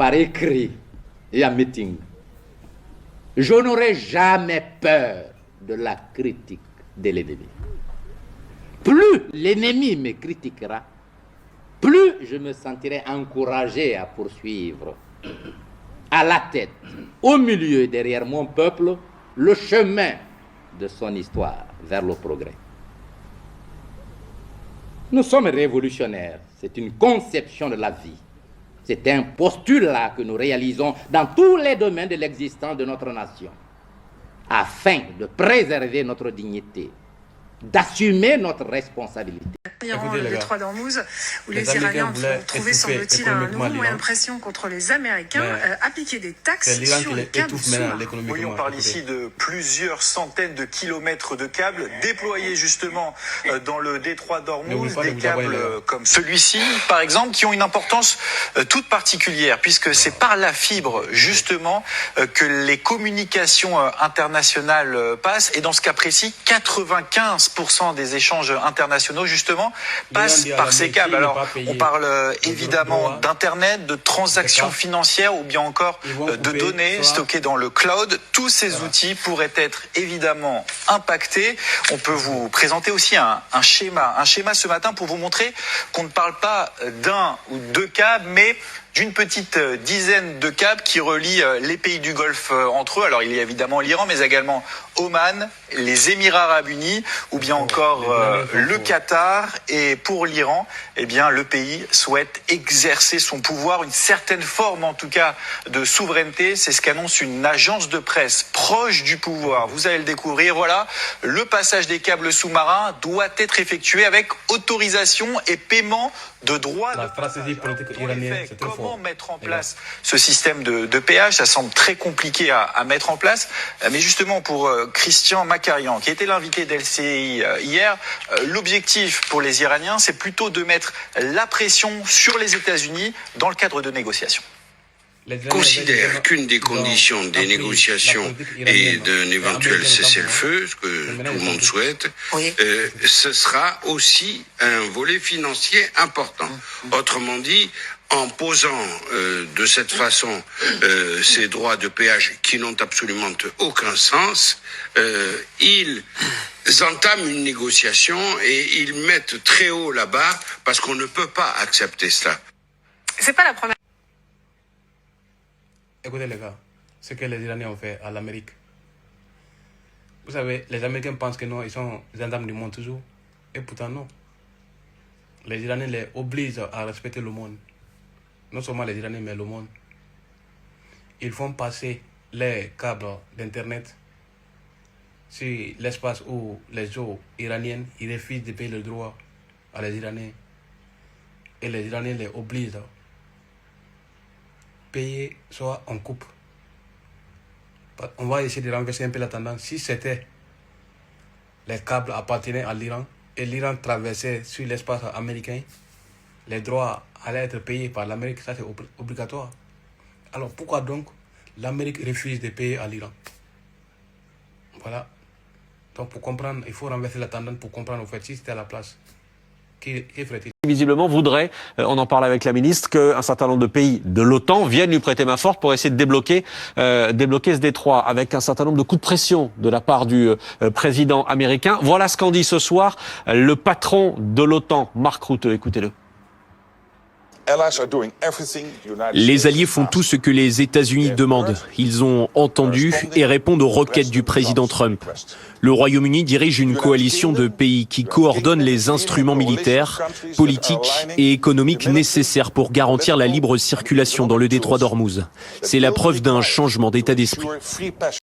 par écrit et en meeting. Je n'aurai jamais peur de la critique de l'ennemi. Plus l'ennemi me critiquera, plus je me sentirai encouragé à poursuivre à la tête, au milieu et derrière mon peuple, le chemin de son histoire vers le progrès. Nous sommes révolutionnaires, c'est une conception de la vie. C'est un postulat que nous réalisons dans tous les domaines de l'existence de notre nation, afin de préserver notre dignité, d'assumer notre responsabilité. Écoutez, le détroit d'Ormuz, où les Iraniens ont trouvé, semble-t-il, un nouveau moyen de pression contre les Américains, appliquer des taxes sur les câbles sous-marins. Oui, on parle ici de plusieurs centaines de kilomètres de câbles déployés justement dans le détroit d'Ormuz, des câbles comme celui-ci, par exemple, qui ont une importance toute particulière, puisque c'est par la fibre, justement, que les communications internationales passent, et dans ce cas précis, 95% des échanges internationaux, justement, passent par ces câbles. Alors, on parle évidemment d'Internet, de transactions financières ou bien encore de données stockées dans le cloud. Tous ces outils pourraient être évidemment impactés. On peut vous présenter aussi un schéma ce matin pour vous montrer qu'on ne parle pas d'un ou deux câbles, mais d'une petite dizaine de câbles qui relient les pays du Golfe entre eux. Alors il y a évidemment l'Iran, mais également Oman, les Émirats Arabes Unis ou bien encore le Qatar. Et pour l'Iran, eh bien le pays souhaite exercer son pouvoir, une certaine forme en tout cas de souveraineté. C'est ce qu'annonce une agence de presse proche du pouvoir. Vous allez le découvrir. Voilà, le passage des câbles sous-marins doit être effectué avec autorisation et paiement de droits de passage. Comment mettre en place ce système de péage? Ça semble très compliqué à mettre en place. Mais justement, pour Christian Macarian, qui était l'invité d'LCI hier, l'objectif pour les Iraniens, c'est plutôt de mettre la pression sur les États-Unis dans le cadre de négociations. Considère qu'une des conditions des négociations et d'un éventuel cessez-le-feu, ce que tout le monde souhaite, ce sera aussi un volet financier important. Autrement dit, en posant de cette façon ces droits de péage qui n'ont absolument aucun sens, ils entament une négociation et ils mettent très haut la barre parce qu'on ne peut pas accepter cela. C'est pas la première. Écoutez les gars, ce que les Iraniens ont fait à l'Amérique. Vous savez, les Américains pensent que non, ils sont les gendarmes du monde toujours. Et pourtant non. Les Iraniens les obligent à respecter le monde. Non seulement les Iraniens, mais le monde. Ils font passer les câbles d'Internet sur l'espace où les eaux iraniennes, ils refusent de payer le droit à les Iraniens. Et les Iraniens les obligent à payer soit en coupe. On va essayer de renverser un peu la tendance. Si c'était les câbles appartenaient à l'Iran et l'Iran traversait sur l'espace américain, les droits allaient être payés par l'Amérique, ça c'est obligatoire. Alors pourquoi donc l'Amérique refuse de payer à l'Iran? Voilà. Donc pour comprendre, il faut renverser la tendance pour comprendre au fait si c'était à la place. Qui ferait-il? Visiblement voudrait, on en parle avec la ministre, qu'un certain nombre de pays de l'OTAN viennent lui prêter main forte pour essayer de débloquer ce détroit avec un certain nombre de coups de pression de la part du président américain. Voilà ce qu'en dit ce soir le patron de l'OTAN, Mark Rutte. Écoutez-le. Les alliés font tout ce que les États-Unis demandent. Ils ont entendu et répondent aux requêtes du président Trump. Le Royaume-Uni dirige une coalition de pays qui coordonnent les instruments militaires, politiques et économiques nécessaires pour garantir la libre circulation dans le détroit d'Ormuz. C'est la preuve d'un changement d'état d'esprit.